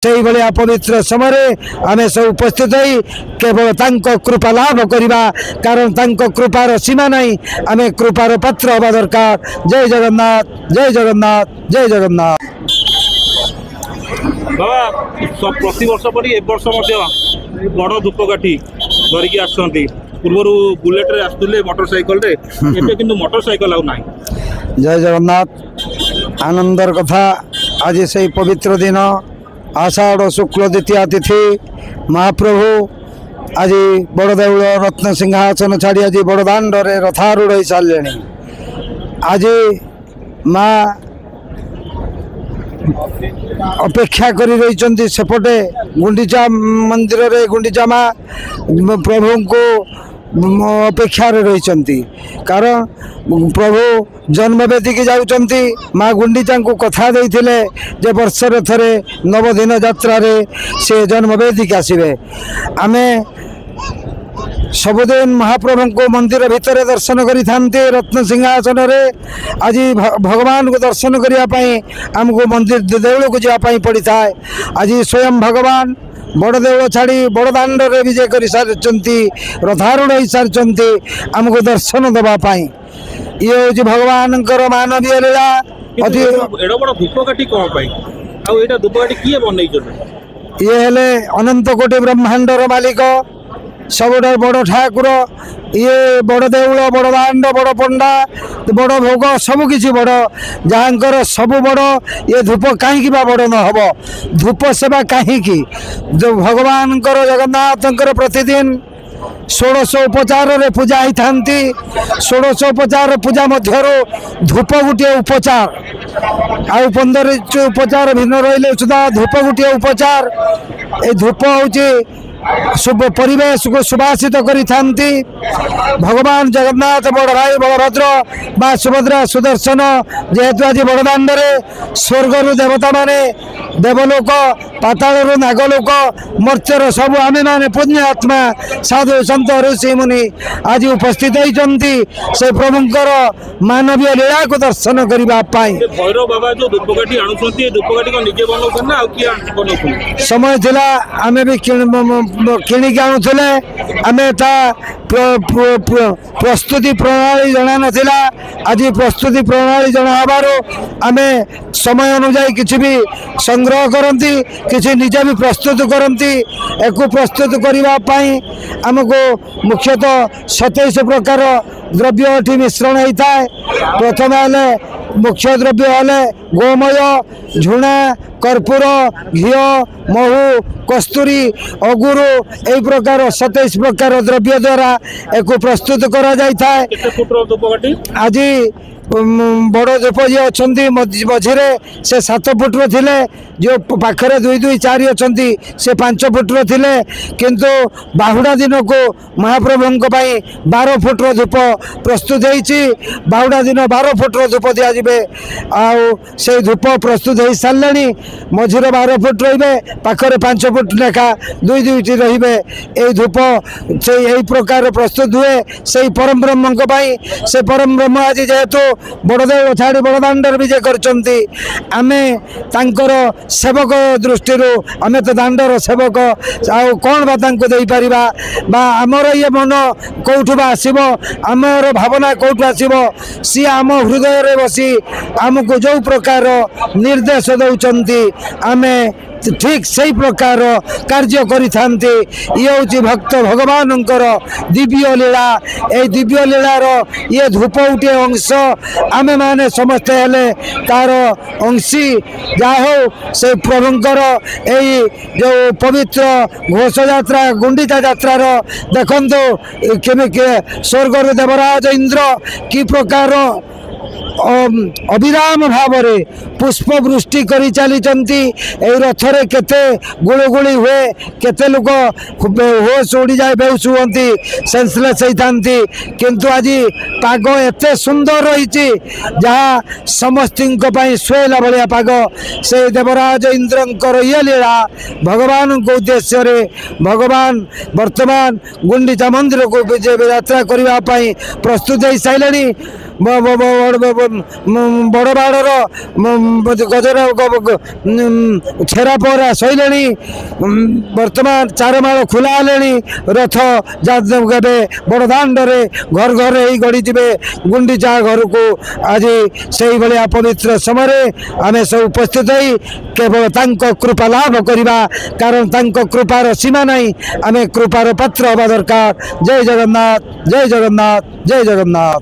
से भाया पवित्र समय आम सब उपस्थित हो केवल कृपा लाभ करवा कारण कृपार सीमा नहीं आम कृपार पात्र हवा दरकार। जय जगन्नाथ जय जगन्नाथ जय जगन्नाथ। बाबा प्रति वर्ष परी ए वर्ष बड़ धूपकाठी धरिकी आसती पूर्व बुलेट रे आसुले मोटरसाइकल रे एबे किंतु मोटरसाइकल आउ नाही। जय जगन्नाथ आनंदर कथा। आज से पवित्र दिन आषाढ़ शुक्ल द्वितीया तिथि महाप्रभु आज बड़देउल रत्न सिंहासन छाड़ी आज बड़दाण्ड रथारूढ़ हो सारे। आज माँ अपेक्षा करी रही सेपटे गुंडीचा मंदिर रे गुंडीचा माँ प्रभु को अपेक्षा रही कारण प्रभु जन्मवेदी की जाउचंती माँ गुंडीचा को कथा देइथिले जे वर्षरे थरे नवदिन यात्रा रे से जन्मवेदी के आसीबे। आमे सबुदिन महाप्रभु को मंदिर भितर दर्शन करी थांती रत्न सिंहासन रे। आज भगवान को दर्शन करिया पई हमको मंदिर देउल को जा पई पड़ी थाए। आज स्वयं भगवान बड़देउल छाड़ी बड़दाण्ड रे विजय कर सारी रथारूढ़ हो सारी आमको दर्शन दबा पाई। ये हूँ भगवान मानवीय लीला। अति एडो बड़ धूपकाठी कौन पाई आ एटा धूपकाठी किए बनै ये हेले अनंत कोटि ब्रह्मांडर मालिक सबुठार बड़ ठाकुर ये बड़ देउल बड़ दाण्ड बड़ पंडा बड़ भोग सबकि बड़ जहाँकर सब बड़ ये धूप कहीं बड़ न हम धूप सेवा कहीं जो भगवान जगन्नाथ प्रतिदिन 1600 उपचार रे पूजा ही थांती। 1600 उपचार पूजा मध्यरु धूप गोटे उपचार आ 15 उपचार भिन्न रही सुधा धूप गोटे उपचार। ए धूप हूँ शुभ परिवेश को सुभाषित करी थांती। भगवान जगन्नाथ बड़ भाई बलभद्र बा सुभद्रा सुदर्शन जेहेतु आज बड़दाण्ड रे स्वर्गर देवता माने देवलोक पाताल नागलोक मर्त्यर सब आमे माने पुण्य आत्मा साधु संत ऋषि मुनि आज उपस्थित होती से प्रभुंकर मानवीय लीला को दर्शन करने। भैरव बाबा जो धूपकाठी आणुछंती धूपकाठी को निजे बनौछन ना आ कि बनौछन समय थिला आमे भी किणिक आणुले आमे ता प्रस्तुति प्रणाली जना नथिला। आज प्रस्तुति प्रणाली जना हबारो आमे समय अनुसार किछि भी संग्रह करती किसी निजे भी प्रस्तुत करती। एक प्रस्तुत करने आमको मुख्यतः 27 प्रकार द्रव्य एटी मिश्रण होता है। प्रथम हेले मुख्य द्रव्य हेले गोमय झुणा कर्पूर घी महू कस्तूरी अगुरु यही प्रकार 27 प्रकार द्रव्य द्वारा एक प्रस्तुत करा जाता है। आज बड़ धूप जी अच्छा मझीरे से 7 फुट्र थे जो पाखरे 2 2 4 अच्छा से 5 फुट्र थे किंतु बाहुड़ा दिन को महाप्रभु 12 फुट्र धूप प्रस्तुत होती। बाहुड़ा दिन 12 फुट्र धूप दिजावे से धूप प्रस्तुत हो सारे मझीरे 12 फुट रे पाखरे 5 फुट लेखा 2 2टी रे धूप से यही प्रकार प्रस्तुत हुए से परम ब्रह्म से परम ब्रह्म आज जेहेतु बड़देव छाड़ी बड़दाण्डर विजय करचंती आमे तांकर सेवक दृष्टि आमे तो दाण्डर सेवक आउ कौन बा तांको देई परिबा बा आमर ये मन कौठु बा आसीबो आमर भावना कौठु आसीबो सी आम हृदय रे बसी आमको जो प्रकार निर्देश दउचंती आमे ठीक सही प्रकार कार्य करिथांती। ये हूँ भक्त भगवान दिव्य लीला। ए दिव्य लीलार ये धूप उठे अंश आमे माने समस्ते हेले तार अंशी जा हो से प्रभुंकर यही जो पवित्र घोष यात्रा गुंडीचा यात्रार देखो केमे स्वर्गर देवराज इंद्र कि प्रकार अविराम भाव पुष्प वृष्टि करी चली रथरे केते गुड़गुड़ी हुए केते लोक होश उड़ी जाए बेहोश हुंती सेंसलेस होती किंतु आज पाग एते सुंदर रही जहाँ समस्त शुएला भाया पाग से देवराज इंद्रंकर ये लीला भगवान को उद्देश्य रे भगवान वर्तमान गुंडीचा मंदिर को विजय यात्रा करने प्रस्तुत हो सारे। ବଡ଼ ବାଡ଼ର ଗଜର ଛେରା ପହଁରା ସଇଲାଣି। ବର୍ତ୍ତମାନ ଚାରମାଳ ଖୋଲା ହେଲେଣି। ରଥ ଏବେ ବଡ଼ ଦାଣ୍ଡରେ ଘର ଘରେ ହେଇ ଗଡ଼ିଯିବେ ଗୁଣ୍ଡିଚା ଘରକୁ। ଆଜି ସେଇଭଳିଆ ପବିତ୍ର ସମୟରେ ଆମେ ସବୁ ଉପସ୍ଥିତ ହୋଇ କେବଳ ତାଙ୍କ କୃପା ଲାଭ କରିବା, କାରଣ ତାଙ୍କ କୃପାର ସୀମା ନାହିଁ। ଆମେ କୃପାର ପାତ୍ର ହେବା ଦରକାର। ଜୟ ଜଗନ୍ନାଥ, ଜୟ ଜଗନ୍ନାଥ, ଜୟ ଜଗନ୍ନାଥ।